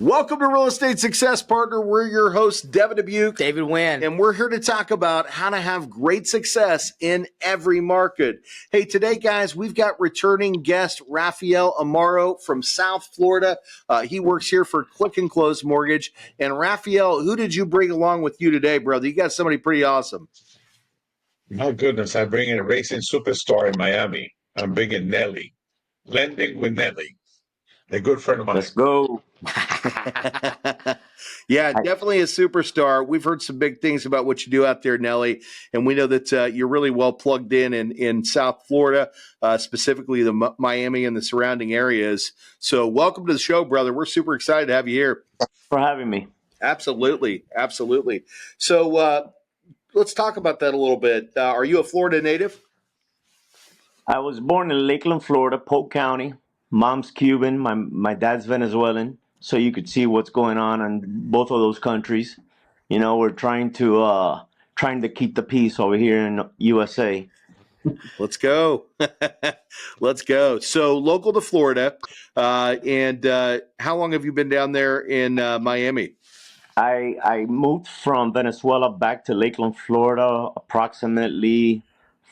Welcome to Real Estate Success Partner. We're your hosts, Devin and David Wynn. and we're here to talk about how to have great success in every market. Hey, today, guys, we've got returning guest Rafael Amaro from South Florida. He works here for Click and Close Mortgage. And Rafael, who did you bring along with you today, brother? You got somebody pretty awesome. My goodness, I'm bringing a racing superstar in Miami. I'm bringing Nelly, lending with Nelly, a good friend of mine. Let's go. Yeah, definitely a superstar. We've heard some big things about what you do out there, Nelly, and we know that you're really well plugged in South Florida, specifically the Miami and the surrounding areas. So welcome to the show, brother. We're super excited to have you here. For having me. Absolutely. So let's talk about that a little bit. Are you a Florida native? I was born in Lakeland, Florida, Polk County. Mom's Cuban. My dad's Venezuelan. So you could see what's going on in both of those countries. You know, we're trying to keep the peace over here in USA. Let's go. Let's go. So local to Florida. And how long have you been down there in Miami? I moved from Venezuela back to Lakeland, Florida, approximately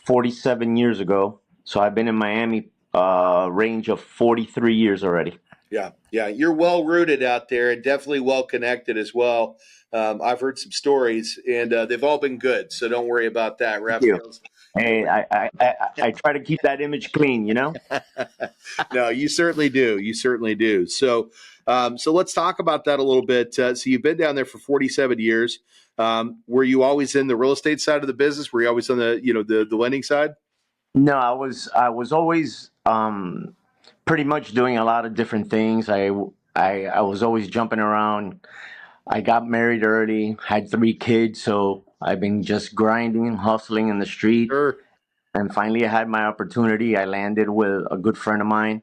47 years ago. So I've been in Miami range of 43 years already. Yeah. You're well rooted out there and definitely well connected as well. I've heard some stories, and they've all been good. So don't worry about that, Raphael's. Hey, I try to keep that image clean, you know? No, you certainly do. So let's talk about that a little bit. So you've been down there for 47 years. Were you always in the real estate side of the business? Were you always on the lending side? No, I was always pretty much doing a lot of different things. I was always jumping around. I got married early, had 3 kids, so I've been just grinding and hustling in the street. Sure. And finally, I had my opportunity. I landed with a good friend of mine,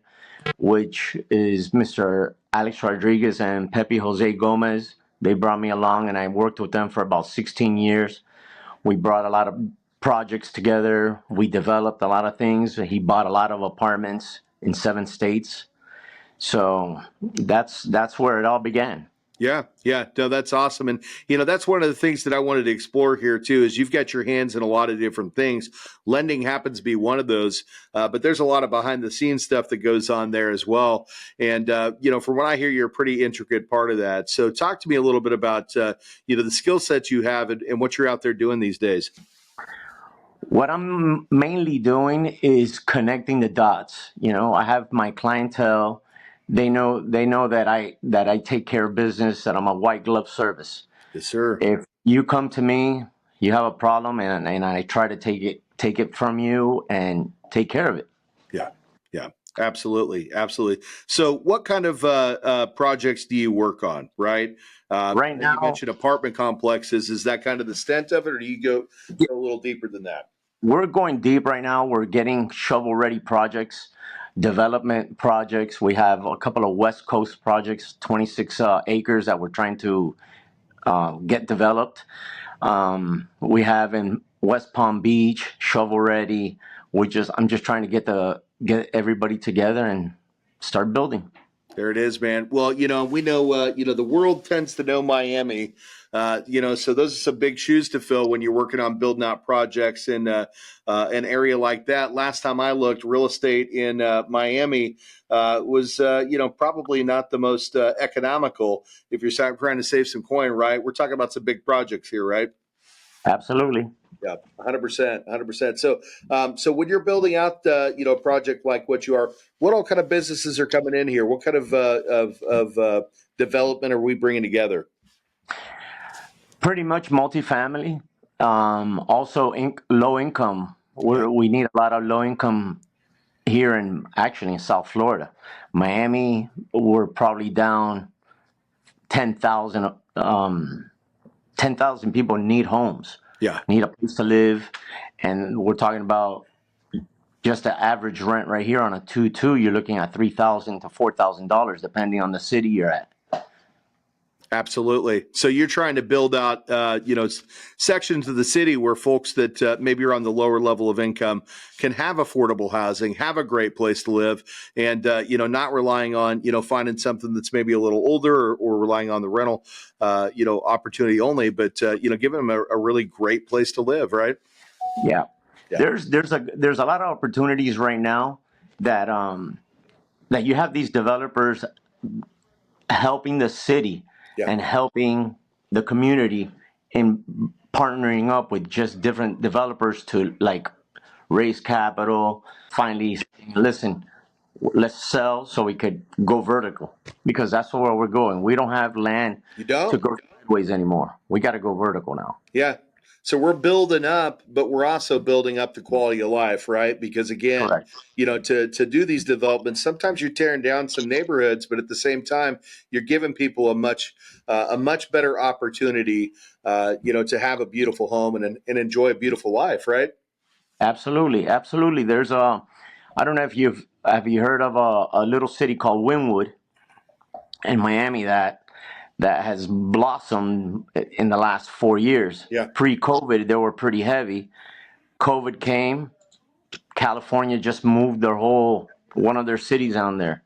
which is Mr. Alex Rodriguez and Pepe Jose Gomez. They brought me along, and I worked with them for about 16 years. We brought a lot of projects together. We developed a lot of things. He bought a lot of apartments in 7 states. So that's where it all began. Yeah. No, that's awesome. And, that's one of the things that I wanted to explore here, too, is you've got your hands in a lot of different things. Lending happens to be one of those, but there's a lot of behind the scenes stuff that goes on there as well. And, from what I hear, you're a pretty intricate part of that. So talk to me a little bit about, the skill sets you have and what you're out there doing these days. What I'm mainly doing is connecting the dots. I have my clientele. They know that I take care of business, that I'm a white glove service. Yes, sir. If you come to me, you have a problem, and I try to take it from you and take care of it. Yeah, absolutely. So what kind of projects do you work on, right? Right now, you mentioned apartment complexes. Is that kind of the extent of it, or do you go a little deeper than that? we're going deep right now. We're getting shovel-ready projects, development projects. We have a couple of West Coast projects, 26 acres that we're trying to get developed. We have in West Palm Beach, shovel-ready. I'm just trying to get everybody together and start building. There it is, man. Well, we know, the world tends to know Miami, so those are some big shoes to fill when you're working on building out projects in an area like that. Last time I looked, real estate in Miami was, probably not the most economical if you're trying to save some coin, right? We're talking about some big projects here, right? Absolutely. Yeah, 100%. So when you're building out, a project like what you are, what all kind of businesses are coming in here? What kind of development are we bringing together? Pretty much multifamily. Also, low income. We need a lot of low income here in South Florida. Miami, we're probably down 10,000. 10,000 people need homes. Yeah. Need a place to live, and we're talking about just the average rent right here on a 2-2. You're looking at $3,000 to $4,000, depending on the city you're at. Absolutely. So you're trying to build out, sections of the city where folks that maybe are on the lower level of income can have affordable housing, have a great place to live, and not relying on finding something that's maybe a little older or relying on the rental, opportunity only, but giving them a really great place to live, right? Yeah. Yeah. There's a lot of opportunities right now that that you have these developers helping the city Yeah. and helping the community in partnering up with just different developers to like raise capital, finally saying, listen, let's sell so we could go vertical, because that's where we're going. We don't have land You to don't. go sideways anymore. We got to go vertical now. Yeah. So we're building up, but we're also building up the quality of life, right? Because again, Correct. to do these developments, sometimes you're tearing down some neighborhoods, but at the same time, you're giving people a much better opportunity, to have a beautiful home and enjoy a beautiful life, right? Absolutely, absolutely. There's a, I don't know if you heard of a little city called Wynwood in Miami that has blossomed in the last 4 years. Yeah. Pre-COVID, they were pretty heavy. COVID came, California just moved their whole one of their cities on there.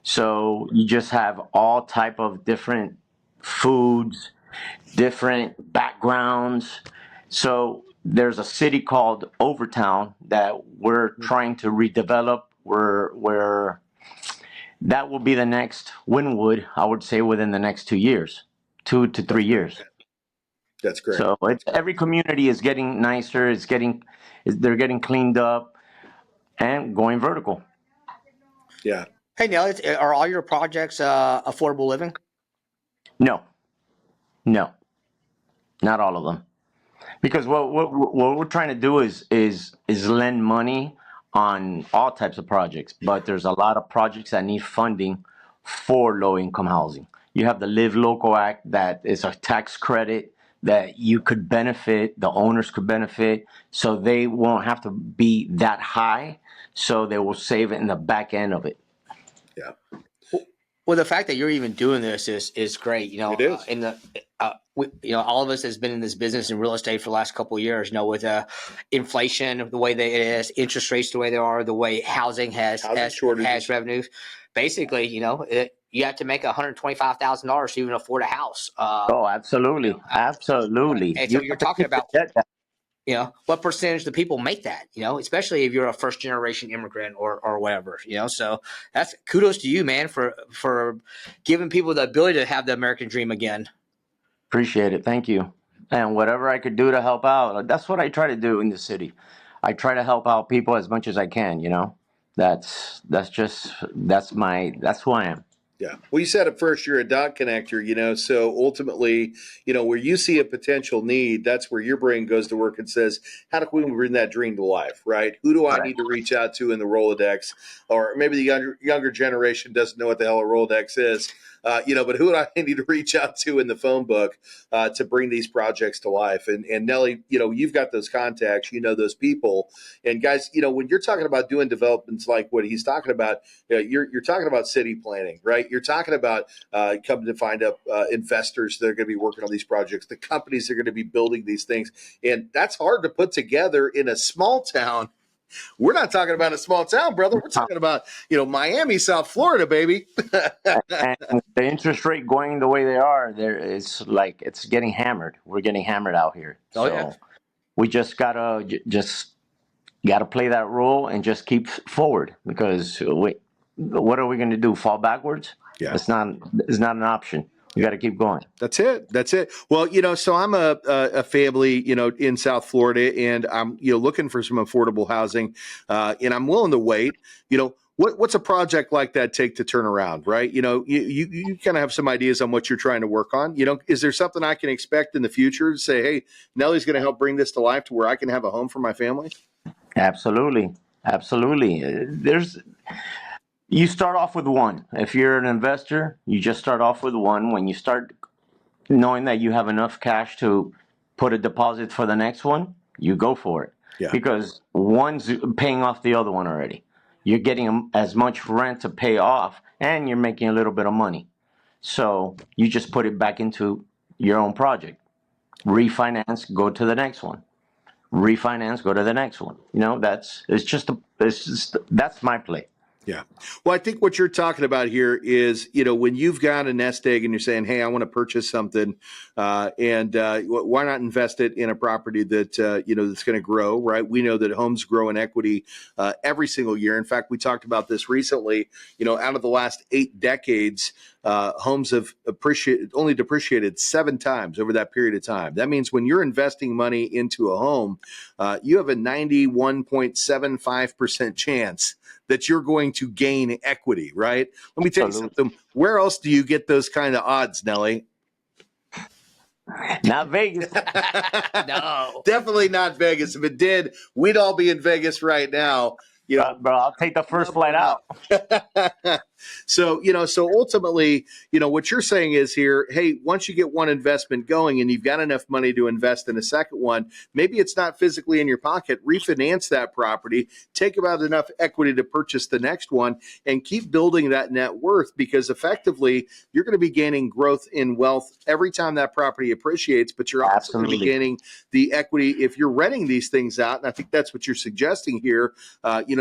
So you just have all type of different foods, different backgrounds. So there's a city called Overtown that we're trying to redevelop. Where that will be the next Wynwood, I would say, within the next 2 years, 2 to 3 years. That's great. So every community is getting nicer. They're getting cleaned up and going vertical. Yeah. Hey, Nelly, are all your projects affordable living? No, no, not all of them. Because what we're trying to do is lend money on all types of projects, but there's a lot of projects that need funding for low income housing. You have the Live Local Act that is a tax credit that you could benefit, the owners could benefit, so they won't have to be that high, so they will save it in the back end of it. Yeah. Well, the fact that you're even doing this is great. It is. All of us has been in this business in real estate for the last couple of years. With inflation the way that it is, interest rates the way they are, the way housing has revenues. Basically, you have to make $125,000 to even afford a house. Oh, absolutely, absolutely. And so you're talking about what percentage do people make that, especially if you're a first generation immigrant or whatever, so that's kudos to you, man, for giving people the ability to have the American dream again. Appreciate it. Thank you. And whatever I could do to help out, that's what I try to do in the city. I try to help out people as much as I can. That's who I am. Yeah. Well, you said at first you're a dot connector, so ultimately, where you see a potential need, that's where your brain goes to work and says, how do we bring that dream to life, right? Who do I Right. need to reach out to in the Rolodex? Or maybe the younger generation doesn't know what the hell a Rolodex is, but who do I need to reach out to in the phone book to bring these projects to life? And Nelly, you've got those contacts, those people. And guys, when you're talking about doing developments like what he's talking about, you're talking about city planning, right? You're talking about coming to find up investors that are going to be working on these projects, the companies that are going to be building these things. And that's hard to put together in a small town. We're not talking about a small town, brother. We're talking about, Miami, South Florida, baby. And the interest rate going the way they are, it's getting hammered. We're getting hammered out here. Oh, So yeah. we just gotta play that role and just keep forward, because what are we going to do? Fall backwards? Yeah. It's not an option. You got to keep going. That's it. Well, so I'm a family, in South Florida, and I'm, looking for some affordable housing, and I'm willing to wait. What's a project like that take to turn around, right? You kind of have some ideas on what you're trying to work on. Is there something I can expect in the future to say, hey, Nelly's going to help bring this to life to where I can have a home for my family? Absolutely. You start off with one. If you're an investor, you just start off with one. When you start knowing that you have enough cash to put a deposit for the next one, you go for it. Yeah. Because one's paying off the other one already. You're getting as much rent to pay off, and you're making a little bit of money. So you just put it back into your own project. Refinance, go to the next one. Refinance, go to the next one. That's my play. Yeah. Well, I think what you're talking about here is, when you've got a nest egg and you're saying, hey, I want to purchase something, and why not invest it in a property that, that's going to grow, right? We know that homes grow in equity every single year. In fact, we talked about this recently, out of the last 8 decades, homes have only depreciated 7 times over that period of time. That means when you're investing money into a home, you have a 91.75% chance that you're going to gain equity, right? Let me tell you something. Where else do you get those kind of odds, Nelly? Not Vegas. No. Definitely not Vegas. If it did, we'd all be in Vegas right now. Bro, I'll take the first flight out. So ultimately, what you're saying is here, hey, once you get one investment going and you've got enough money to invest in a second one, maybe it's not physically in your pocket, refinance that property, take about enough equity to purchase the next one, and keep building that net worth, because effectively you're going to be gaining growth in wealth every time that property appreciates, but you're also going to be gaining the equity if you're renting these things out. And I think that's what you're suggesting here.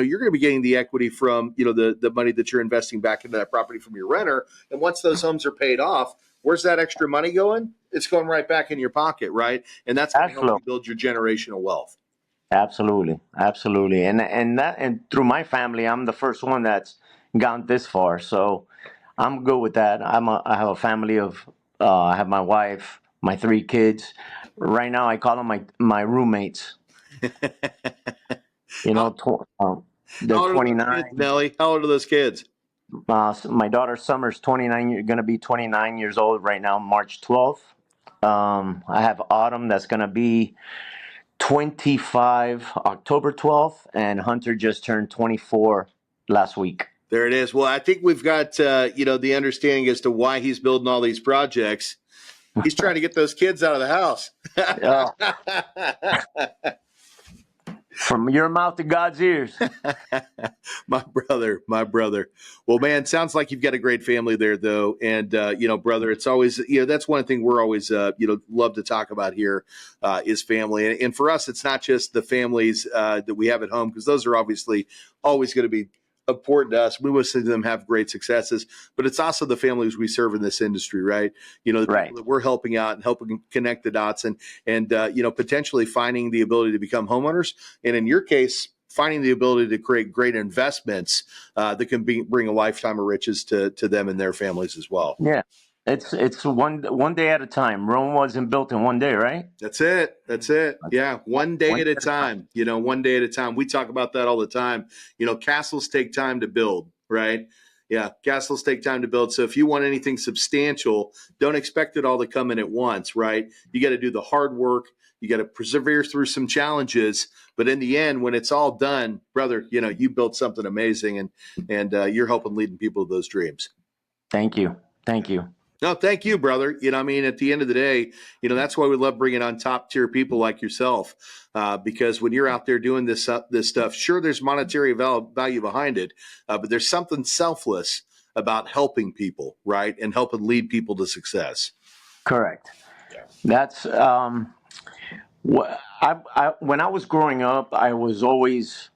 You're going to be getting the equity from, the money that you're investing back into that property from your renter. And once those homes are paid off, where's that extra money going? It's going right back in your pocket, right? And that's going to help you build your generational wealth. Absolutely. And through my family, I'm the first one that's gone this far. So I'm good with that. I have a family of I have my wife, my 3 kids. Right now, I call them my roommates. They're 29. Nelly, how old are those kids? My daughter Summer's 29. Going to be 29 years old right now, March 12th. I have Autumn that's going to be 25 October 12th, and Hunter just turned 24 last week. There it is. Well, I think we've got the understanding as to why he's building all these projects. He's trying to get those kids out of the house. From your mouth to God's ears. My brother. Well, man, sounds like you've got a great family there, though. And, brother, it's always, that's one thing we're always, love to talk about here is family. And for us, it's not just the families that we have at home, because those are obviously always going to be important to us. We want to see them have great successes, but it's also the families we serve in this industry, right? The people that we're helping out and helping connect the dots and potentially finding the ability to become homeowners. And in your case, finding the ability to create great investments that can bring a lifetime of riches to them and their families as well. Yeah. It's one day at a time. Rome wasn't built in one day, right? That's it. Yeah, one day at a time. One day at a time. We talk about that all the time. Castles take time to build, right? Yeah, castles take time to build. So if you want anything substantial, don't expect it all to come in at once, right? You got to do the hard work. You got to persevere through some challenges. But in the end, when it's all done, brother, you built something amazing, and you're helping leading people to those dreams. Thank you. No, thank you, brother. At the end of the day, that's why we love bringing on top tier people like yourself, because when you're out there doing this stuff, sure, there's monetary value behind it, but there's something selfless about helping people, right, and helping lead people to success. Correct. Yeah. That's when I was growing up, I was always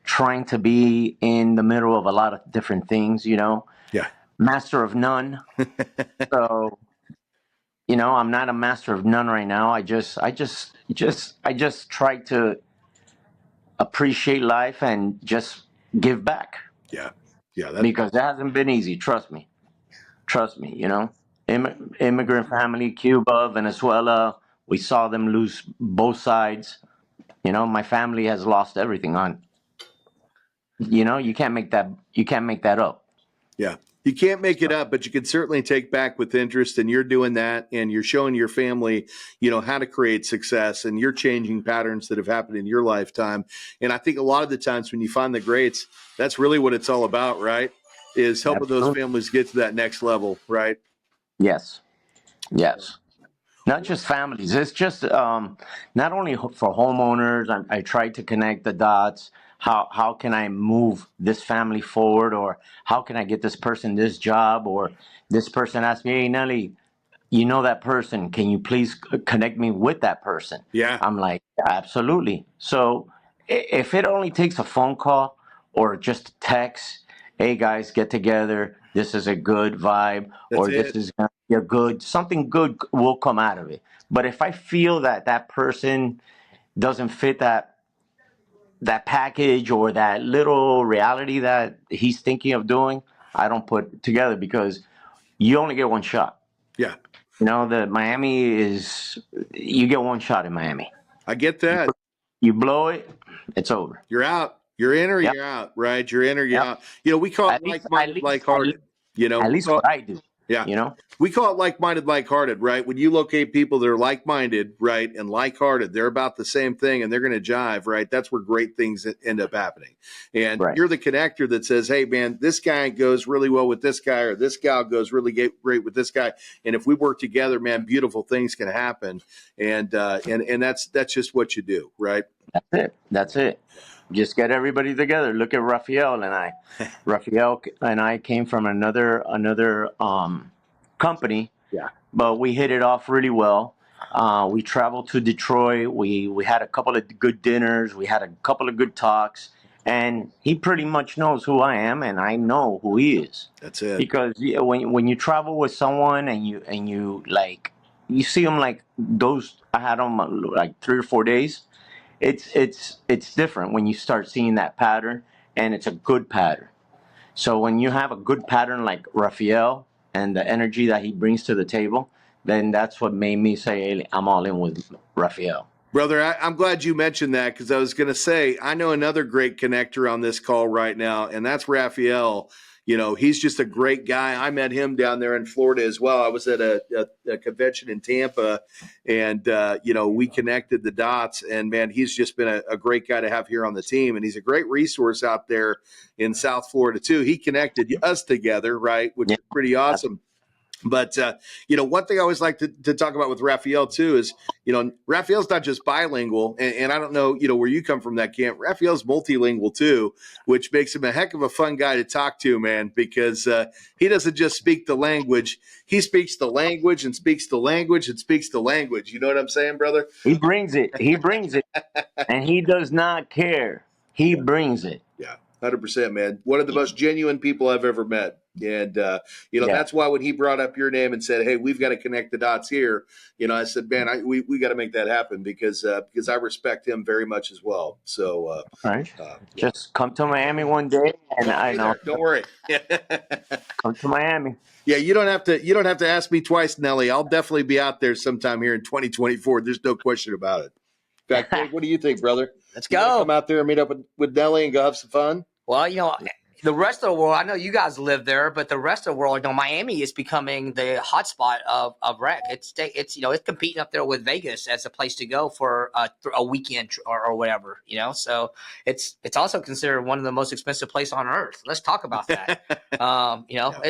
trying to be in the middle of a lot of different things, Yeah. Master of none. So, I'm not a master of none right now. I just try to appreciate life and just give back. Yeah. Because it hasn't been easy. Trust me. Immigrant family, Cuba, Venezuela. We saw them lose both sides. My family has lost everything on. You can't make that up. Yeah. You can't make it up, but you can certainly take back with interest, and you're doing that, and you're showing your family, how to create success, and you're changing patterns that have happened in your lifetime. And I think a lot of the times when you find the greats, that's really what it's all about, right? Is helping those families get to that next level, right? Yes. Not just families. It's just not only for homeowners. I try to connect the dots. how can I move this family forward, or how can I get this person this job, or this person asked me, hey Nelly, you know that person, can you please connect me with that person? Yeah, I'm like, absolutely. So if it only takes a phone call or just a text, hey guys, get together, this is a good vibe, that's or this it. is gonna be a good, something good will come out of it. But if I feel that that person doesn't fit that package or that little reality that he's thinking of doing, I don't put it together, because you only get one shot. Yeah, You know, the Miami is, you get one shot in Miami. I get that. You blow it, it's over. You're out. You're in or Yep. you're out, right? You're in or you're Yep. out. You know, we call it At least, at like-minded, least, at least, like-hearted. You know, at we least call what I do. yeah, You know. we call it like-minded, like-hearted, right? When you locate people that are like-minded, right, and like-hearted, they're about the same thing, and they're going to jive, right? That's where great things end up happening. And Right. you're the connector that says, "Hey, man, this guy goes really well with this guy, or this gal goes really great with this guy, and if we work together, man, beautiful things can happen." And that's just what you do, right? That's it. That's it. Just get everybody together. Look at Rafael and I. Rafael and I came from another company, Yeah. but we hit it off really well. We traveled to Detroit. We had a couple of good dinners. We had a couple of good talks, and he pretty much knows who I am, and I know who he is. That's it. Because yeah, when you travel with someone and you like you see them like those, I had them like 3 or 4 days. It's different when you start seeing that pattern, and it's a good pattern. So when you have a good pattern like Rafael and the energy that he brings to the table, then that's what made me say, hey, I'm all in with Rafael. Brother, I'm glad you mentioned that, because I was going to say, I know another great connector on this call right now, and that's Rafael. You know, he's just a great guy. I met him down there in Florida as well. I was at a convention in Tampa, and, we connected the dots. And, man, he's just been a great guy to have here on the team. And he's a great resource out there in South Florida, too. He connected us together, right, which Yeah, is pretty awesome. But, one thing I always like to talk about with Rafael, too, is, Rafael's not just bilingual. And I don't know, where you come from that camp. Rafael's multilingual, too, which makes him a heck of a fun guy to talk to, man, because he doesn't just speak the language. He speaks the language and speaks the language and speaks the language. You know what I'm saying, brother? he brings it. He brings it, and he does not care. He brings it. Yeah, 100%, man. One of the most genuine people I've ever met. And, Yeah. that's why when he brought up your name and said, hey, we've got to connect the dots here, I said, man, we got to make that happen, because I respect him very much as well. So, All right. yeah. Just come to Miami one day, and I'll I be know. there. Don't worry. Come to Miami. Yeah, you don't have to ask me twice, Nelly. I'll definitely be out there sometime here in 2024. There's no question about it. In fact, Dave, what do you think, brother? Let's You wanna go. come out there and meet up with Nelly and go have some fun? Well, the rest of the world, I know you guys live there, but the rest of the world, Miami is becoming the hotspot of rec. It's competing up there with Vegas as a place to go for a weekend or whatever, So it's also considered one of the most expensive places on earth. Let's talk about that.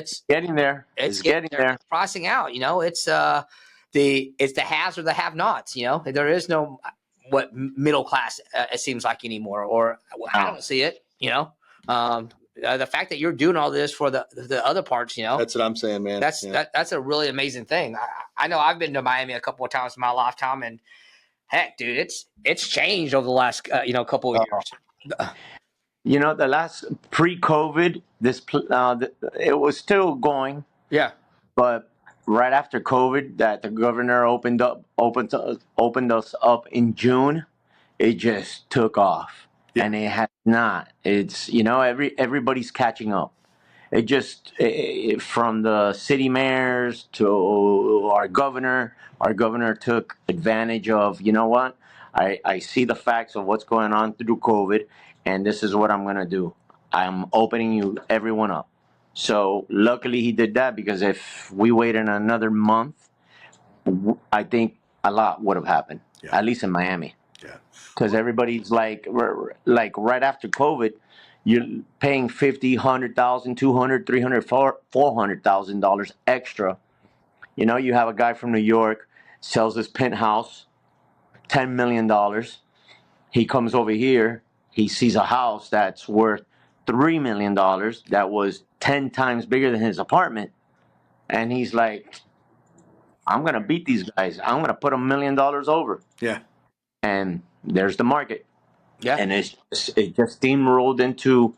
It's Getting there. It's getting there. It's crossing out. It's the haves or the have-nots. There is no middle class. It seems like anymore, or I don't see it. The fact that you're doing all this for the other parts, That's what I'm saying, man. That's a really amazing thing. I know I've been to Miami a couple of times in my lifetime, and heck, dude, it's changed over the last couple of years. The last pre-COVID, it was still going, Yeah, but right after COVID, that the governor opened us up in June, it just took off, Yeah. and it has not. It's everybody's catching up. It just from the city mayors to our governor. Our governor took advantage of, what? I see the facts of what's going on through COVID, and this is what I'm going to do. I'm opening everyone up. So luckily he did that, because if we waited another month, I think a lot would have happened, at least in Miami. Yeah. Because everybody's like right after COVID, you're paying $50,000, $100,000, $200,000, $300,000, $400,000 extra. You have a guy from New York sells his penthouse, $10 million. He comes over here, he sees a house that's worth $3 million that was 10 times bigger than his apartment. And he's like, I'm going to beat these guys. I'm going to put $1 million over. Yeah. And there's the market. Yeah. And it just steamrolled into,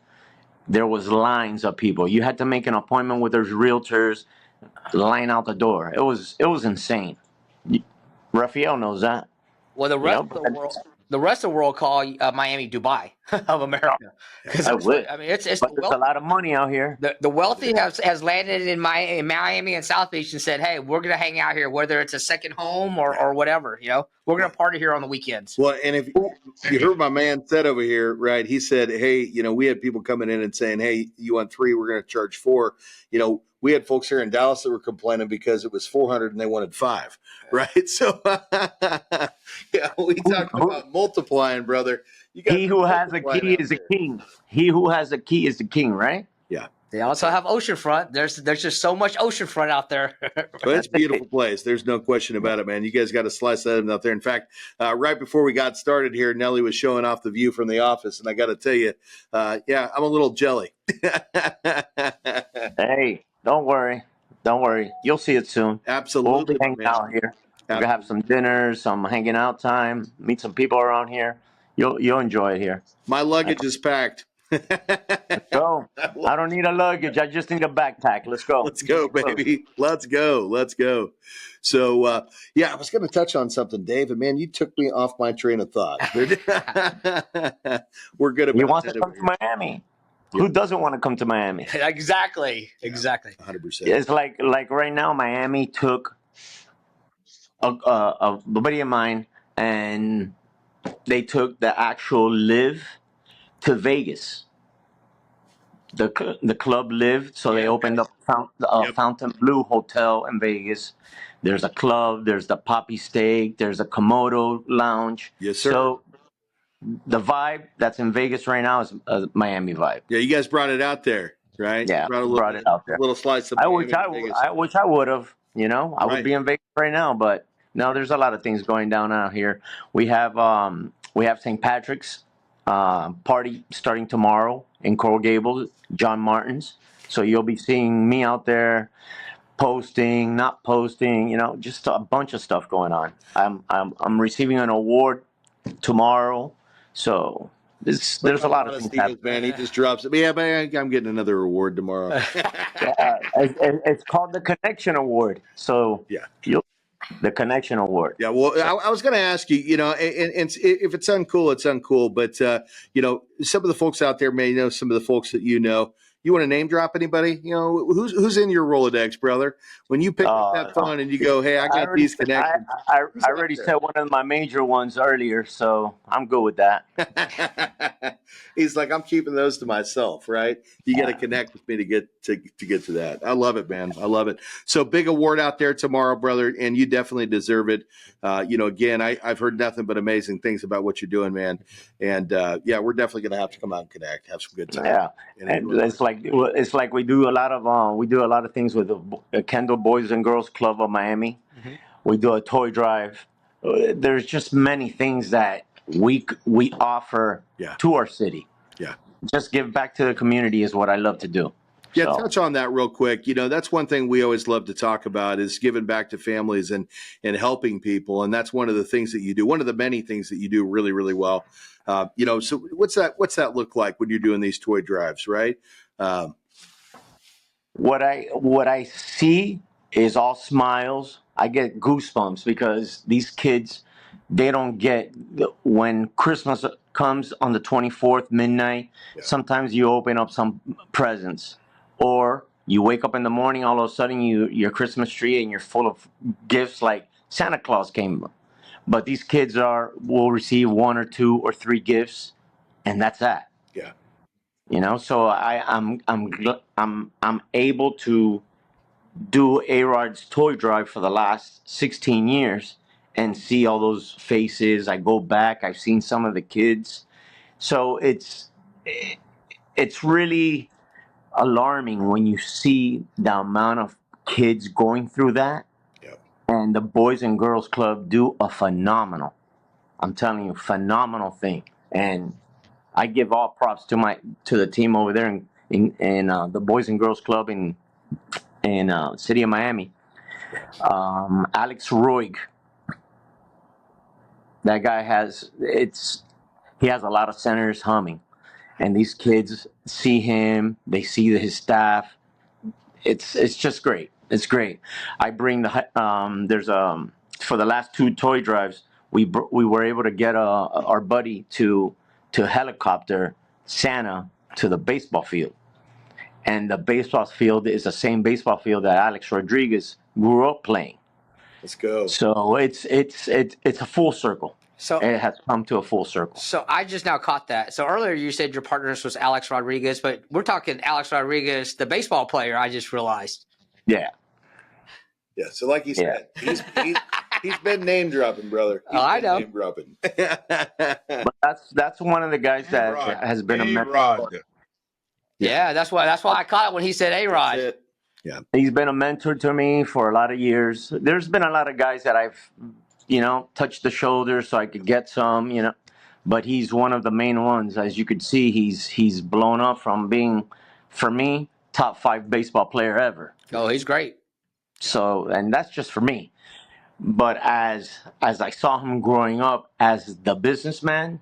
there was lines of people. You had to make an appointment with those realtors, line out the door. It was insane. Rafael knows that. Well, the rest of the world call Miami Dubai of America, because I would. I mean, it's But there's a lot of money out here. The wealthy has landed in Miami and South Beach and said, "Hey, we're going to hang out here, whether it's a second home or whatever. You know, we're going to party here on the weekends." Well, and if you heard my man said over here, right? He said, "Hey, you know, we had people coming in and saying, hey, you want 3? We're going to charge 4." You know, we had folks here in Dallas that were complaining because it was 400 and they wanted 5, right? So, yeah, we talked about multiplying, brother. He who has a key is a king. He who has a key is the king, right? Yeah. They also have oceanfront. There's just so much oceanfront out there. Well, it's a beautiful place. There's no question about it, man. You guys got to slice that out there. In fact, right before we got started here, Nelly was showing off the view from the office, and I got to tell you, yeah, I'm a little jelly. Hey, don't worry. Don't worry. You'll see it soon. Absolutely. We'll be hanging out here. We're gonna have some dinners, some hanging out time, meet some people around here. You'll enjoy it here. My luggage is packed. Let's go. I don't need a luggage. I just need a backpack. Let's go. Let's go, baby. Let's go. Let's go. So, yeah, I was going to touch on something, David. Man, you took me off my train of thought. We're good about You want that to come to Miami? Yeah. Who doesn't want to come to Miami? Exactly. 100%. It's like right now, Miami took a buddy of mine, and they took the actual live to Vegas. The club lived, so they opened up Fountain Blue Hotel in Vegas. There's a club, there's the Poppy Steak, there's a Komodo Lounge. Yes, sir. So the vibe that's in Vegas right now is a Miami vibe. Yeah, you guys brought it out there, right? Yeah, brought it out there. A little slice of Miami. I wish I would have. You know, I would be in Vegas right now, but no, there's a lot of things going down out here. We have St. Patrick's party starting tomorrow in Coral Gables, John Martin's. So you'll be seeing me out there posting, not posting, you know, just a bunch of stuff going on. I'm receiving an award tomorrow, so there's a lot of things happening. Man, he just drops it. Yeah, but I'm getting another award tomorrow. It's called the Connection Award. So yeah, the Connection Award. Yeah, well, I was going to ask you, you know, and if it's uncool, it's uncool. But, you know, some of the folks out there may know some of the folks that you know. You want to name drop anybody? You know, who's in your Rolodex, brother? When you pick up that phone and you go, hey, I got these connections. I already said one of my major ones earlier, so I'm good with that. He's like, I'm keeping those to myself, right? You got to connect with me to get to that. I love it, man. I love it. So big award out there tomorrow, brother, and you definitely deserve it. You know, again, I've heard nothing but amazing things about what you're doing, man. And yeah, we're definitely going to have to come out and connect, have some good time. Yeah, and it's like we do a lot of things with the Kendall Boys and Girls Club of Miami. Mm-hmm. We do a toy drive. There's just many things that we offer to our city. Yeah, just give back to the community is what I love to do. Yeah, touch on that real quick. You know, that's one thing we always love to talk about is giving back to families and helping people. And that's one of the things that you do. One of the many things that you do really, really well. You know, so what's that look like when you're doing these toy drives, right? What I see is all smiles. I get goosebumps because these kids, they don't get when Christmas comes on the 24th midnight. Yeah. Sometimes you open up some presents, or you wake up in the morning, all of a sudden your Christmas tree and you're full of gifts like Santa Claus came. But these kids will receive 1 or 2 or 3 gifts, and that's that. Yeah. You know, so I'm able to do A-Rod's toy drive for the last 16 years and see all those faces. I go back, I've seen some of the kids. So it's really alarming when you see the amount of kids going through that. Yep. And the Boys and Girls Club do a phenomenal thing. And I give all props to the team over there in the Boys and Girls Club in City of Miami. Alex Roig, that guy he has a lot of centers humming, and these kids see him, they see his staff. It's just great. It's great. I bring there's for the last 2 toy drives, we were able to get our buddy to helicopter Santa to the baseball field, and the baseball field is the same baseball field that Alex Rodriguez grew up playing. Let's go. So it's a full circle. So It has come to a full circle. So I just now caught that. So earlier you said your partners was Alex Rodriguez, but we're talking Alex Rodriguez, the baseball player. I just realized. Yeah. Yeah. So like he said, he's been name dropping, brother. I know. Name dropping. But that's one of the guys that A-Rod. has been a mentor. A-Rod. Yeah, that's why I caught it when he said A-Rod. That's it. Yeah. He's been a mentor to me for a lot of years. There's been a lot of guys that I've, touched the shoulder so I could get some, but he's one of the main ones. As you could see, he's blown up from being, for me, top 5 baseball player ever. Oh, he's great. So, and that's just for me. But as I saw him growing up as the businessman,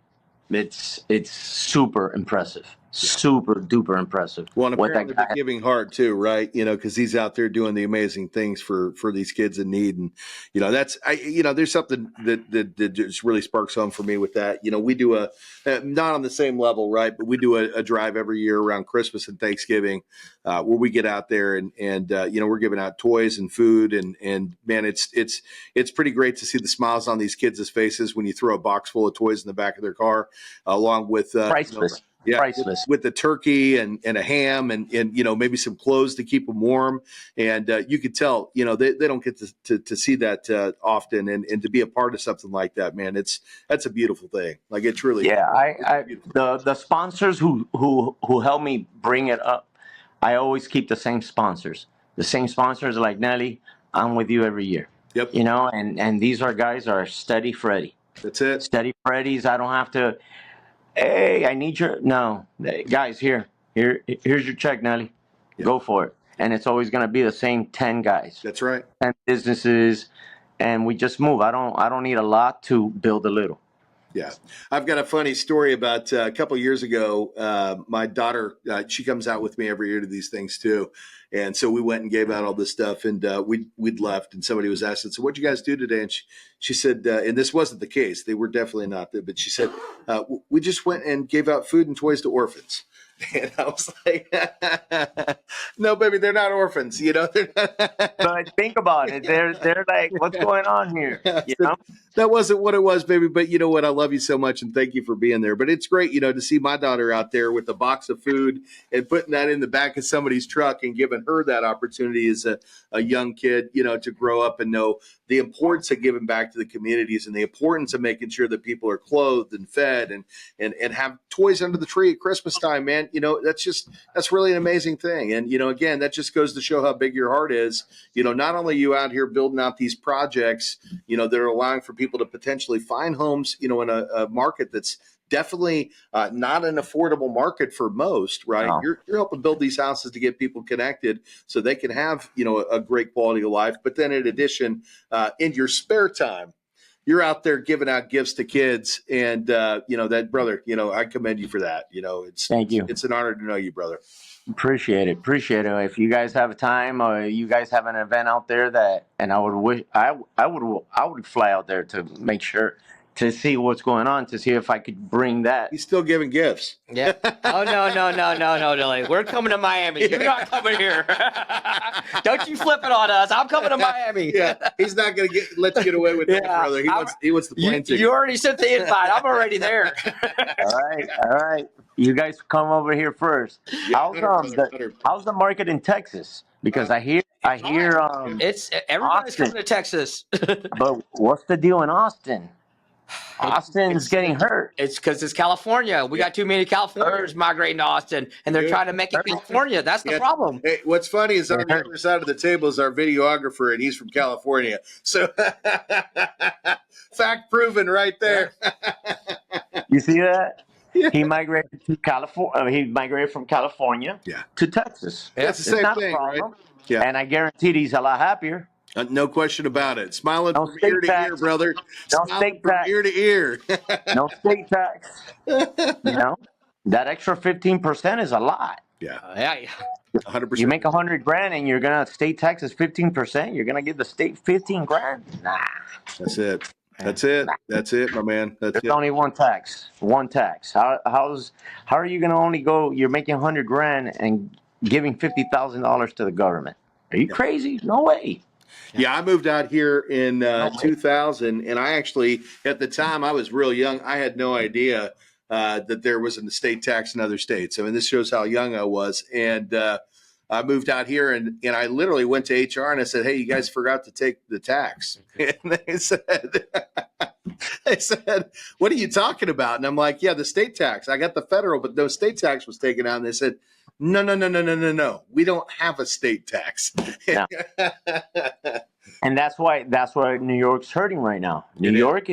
it's super impressive. Super duper impressive. Well, and what that apparently guy the giving heart too, right? Because he's out there doing the amazing things for these kids in need, and there's something that just really sparks home for me with that. We do not on the same level, right? But we do a drive every year around Christmas and Thanksgiving, where we get out there and we're giving out toys and food, and man, it's pretty great to see the smiles on these kids' faces when you throw a box full of toys in the back of their car, along with priceless. Yeah, priceless. with the turkey and a ham and maybe some clothes to keep them warm, and you could tell they don't get to see that often, and to be a part of something like that, man, that's a beautiful thing. Like it's really the sponsors who help me bring it up, I always keep the same sponsors like Nelly. I'm with you every year. Yep. And these guys are Steady Freddy. That's it. Steady Freddy's. I don't have to. Hey, I need guys, here's your check, Nelly. Yep. Go for it. And it's always going to be the same 10 guys. That's right. 10 businesses, and we just move. I don't need a lot to build a little. Yeah. I've got a funny story about a couple of years ago. My daughter, she comes out with me every year to these things too. And so we went and gave out all this stuff, and we'd left, and somebody was asking, so what'd you guys do today? And she said, and this wasn't the case. They were definitely not there, but she said, we just went and gave out food and toys to orphans. And I was like, no, baby, they're not orphans, But think about it. They're like, what's going on here? That wasn't what it was, baby. But you know what? I love you so much, and thank you for being there. But it's great, to see my daughter out there with a box of food and putting that in the back of somebody's truck and giving her that opportunity as a young kid, to grow up and know the importance of giving back to the communities and the importance of making sure that people are clothed and fed and have toys under the tree at Christmas time, man. That's really an amazing thing. And, again, that just goes to show how big your heart is. Not only you out here building out these projects, that are allowing for people to potentially find homes, in a market that's definitely not an affordable market for most, right? No. You're helping build these houses to get people connected so they can have, a great quality of life. But then in addition, in your spare time, you're out there giving out gifts to kids, and that, brother, I commend you for that. Thank you. It's an honor to know you, brother. Appreciate it. If you guys have time or you guys have an event out there and I would fly out there to make sure to see what's going on, to see if I could bring that. He's still giving gifts. Yeah. Oh, no, Nelly. We're coming to Miami. You're not coming here. Don't you flip it on us. I'm coming to Miami. Yeah, he's not going to let you get away with that, brother. He wants the plane ticket. You already sent the invite. I'm already there. All right. You guys come over here first. Yeah, how's the market in Texas? Because I hear it's everybody's coming to Texas. But what's the deal in Austin? Austin's getting hurt. It's because it's California. We got too many Californians migrating to Austin, and they're trying to make it California. That's the problem. Hey, what's funny is on the other side of the table is our videographer, and he's from California. So, fact proven right there. You see that? He migrated to California. He migrated from California Yeah. to Texas. Yeah. It's the It's same not a thing, right? problem. Yeah. And I guarantee he's a lot happier. No question about it. Smiling No from ear state to ear, tax. brother. No Smiling state from tax. ear to ear. No state tax. You know, that extra 15% is a lot. Yeah. Yeah. 100%. You make 100 grand and you're gonna state tax is 15%. You're gonna give the state 15 grand? Nah. That's it. That's it. That's it, my man. That's There's it. only one tax. One tax. How are you gonna only go? You're making 100 grand and giving $50,000 to the government? Are you crazy? No way. Yeah, I moved out here in No way. 2000, and I actually, at the time, I was real young. I had no idea that there was an estate tax in other states. I mean, this shows how young I was. And I moved out here, and I literally went to HR and I said, "Hey, you guys forgot to take the tax." And they said, "What are you talking about?" And I'm like, "Yeah, the state tax. I got the federal, but no state tax was taken out." And they said, "No, no, no, no, no, no, no. We don't have a state tax." No. And that's why New York's hurting right now. New York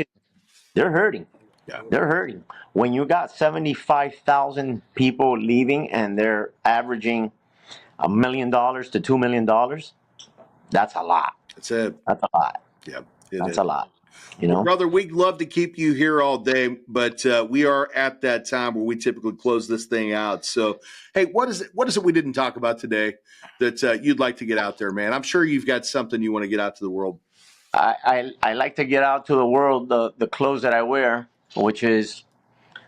they're hurting. Yeah. They're hurting. When you got 75,000 people leaving and they're averaging $1 million to $2 million, that's a lot. That's it. That's a lot. Yeah, That's a lot. You Well, know, brother, we'd love to keep you here all day, but we are at that time where we typically close this thing out. So, hey, what is it we didn't talk about today that you'd like to get out there, man? I'm sure you've got something you want to get out to the world. I like to get out to the world the clothes that I wear, which is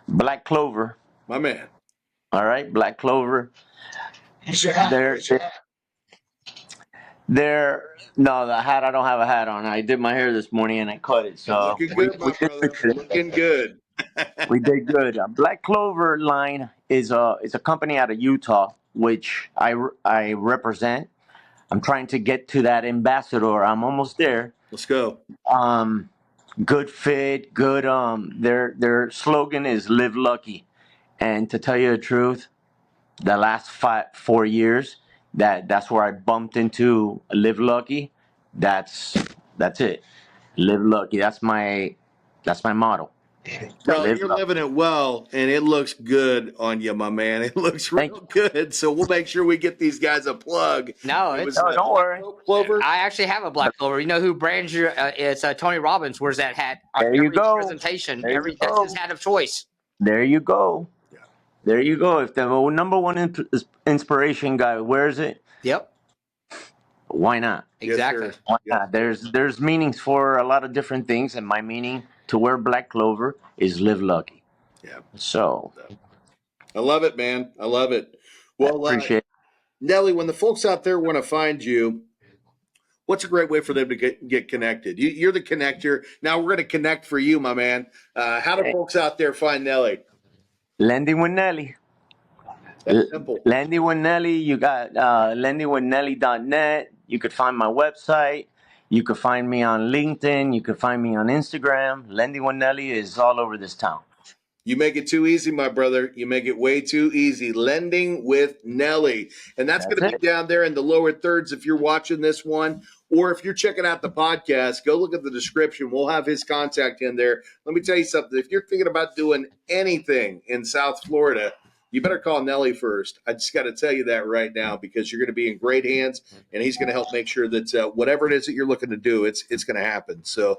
black clover. My man. All right, black clover. No, the hat, I don't have a hat on. I did my hair this morning and I cut it. So Looking good, my brother. Looking good. We did good. Black Clover line is a company out of Utah, which I represent. I'm trying to get to that ambassador. I'm almost there. Let's go. Good fit, good. Their slogan is "Live Lucky," and to tell you the truth, the last 4 years, that's where I bumped into Live Lucky. That's it. Live Lucky. That's my motto. Well, Live you're lucky. living it well, and it looks good on you, my man. It looks real good. So we'll make sure we get these guys a plug. No, don't worry. Clover. I actually have a black clover. You know who brands your? It's Tony Robbins wears that hat on There you every go. presentation. There you That's go. his hat of choice. There you go. Yeah. There you go. If the number one inspiration guy wears it, Yep. why not? Exactly. Yes, Why Yeah. not? There's meanings for a lot of different things, and my meaning to wear black clover is live lucky. Yeah. So I love it, man. I love it. Well, appreciate it. Nelly, when the folks out there want to find you, what's a great way for them to get connected? You're the connector. Now we're going to connect for you, my man. How do folks out there find Nelly? Lending with Nelly. That's simple. Lending with Nelly. You got lendingwithnelly.net. You could find my website. You could find me on LinkedIn. You could find me on Instagram. Lending with Nelly is all over this town. You make it too easy, my brother. You make it way too easy. Lending with Nelly. And that's going to be down there in the lower thirds if you're watching this one. Or if you're checking out the podcast, go look at the description. We'll have his contact in there. Let me tell you something. If you're thinking about doing anything in South Florida, you better call Nelly first. I just got to tell you that right now because you're going to be in great hands, and he's going to help make sure that whatever it is that you're looking to do, it's going to happen. So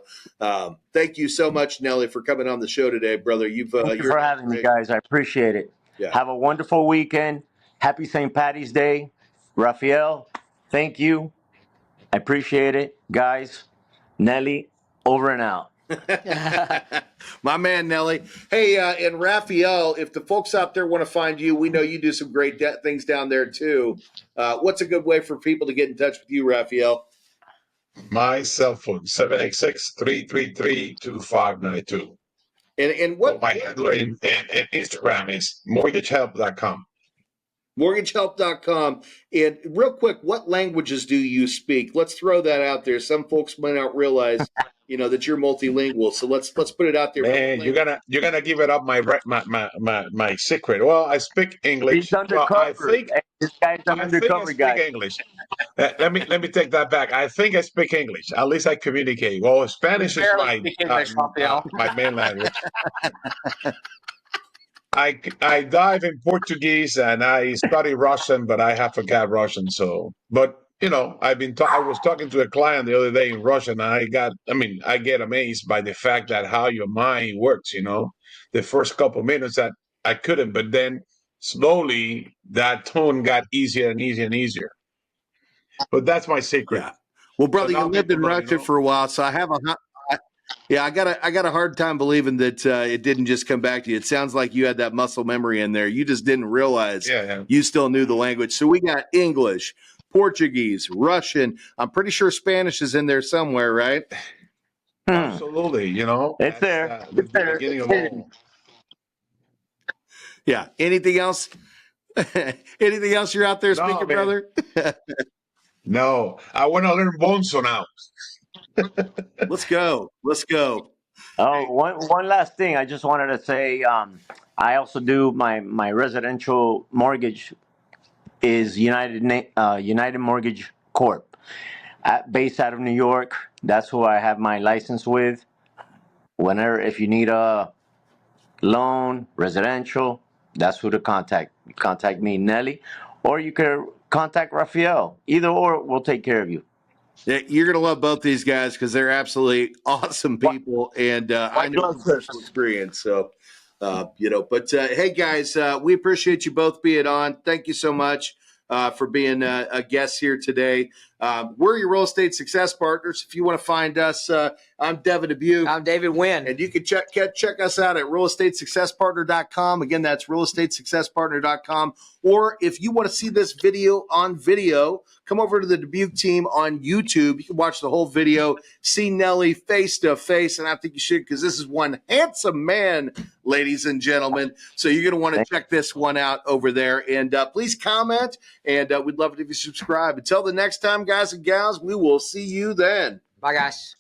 thank you so much, Nelly, for coming on the show today, brother. Thank you for having me, guys. I appreciate it. Yeah. Have a wonderful weekend. Happy St. Patty's Day. Rafael, thank you. I appreciate it. Guys, Nelly, over and out. My man, Nelly. Hey, and Rafael, if the folks out there want to find you, we know you do some great things down there too. What's a good way for people to get in touch with you, Rafael? My cell phone, 786-333-2592. And what my handle in Instagram is mortgagehelp.com. Mortgagehelp.com. And real quick, what languages do you speak? Let's throw that out there. Some folks might not realize, that you're multilingual. So let's put it out there. Man, you're gonna give it up my secret. Well, I speak English. He's undercover. This guy's an undercover guy. English. Let me take that back. I think I speak English. At least I communicate. Well, Spanish is my main language. I dive in Portuguese and I study Russian, but I have forgot Russian. So, but you know, I was talking to a client the other day in Russian. And I get amazed by the fact that how your mind works. You know, the first couple minutes that I couldn't, but then slowly that tone got easier and easier and easier. But that's my secret. Yeah. Well, So brother, you now lived people in know, you Russia know. for a while, so I have I got a hard time believing that it didn't just come back to you. It sounds like you had that muscle memory in there. You just didn't realize Yeah. you still knew the language. So we got English, Portuguese, Russian. I'm pretty sure Spanish is in there somewhere, right? Absolutely. You know, It's that's there. the It's there. beginning It's of hidden. all. Yeah. Anything else? Anything else you're out there No, speaking, man. brother? No, I want to learn Bonzo now. Let's go. Let's go. Oh, one last thing. I just wanted to say, I also do my residential mortgage is United Mortgage Corp. Based out of New York. That's who I have my license with. Whenever if you need a loan, residential, that's who to contact. You contact me, Nelly, or you can contact Rafael. Either or, we'll take care of you. Yeah, you're gonna love both these guys because they're absolutely awesome people, and I White know blood from personal cells. experience. So, but hey, guys, we appreciate you both being on. Thank you so much for being a guest here today. We're your real estate success partners. If you want to find us, I'm Devin Dubuque. I'm David Wynn. And you can check us out at realestatesuccesspartner.com. Again, that's realestatesuccesspartner.com. Or if you want to see this video on video, come over to the Dubuque team on YouTube. You can watch the whole video, see Nelly face to face. And I think you should, because this is one handsome man, ladies and gentlemen. So you're going to want to check this one out over there. And please comment. And we'd love it if you subscribe. Until the next time, guys and gals, we will see you then. Bye, guys.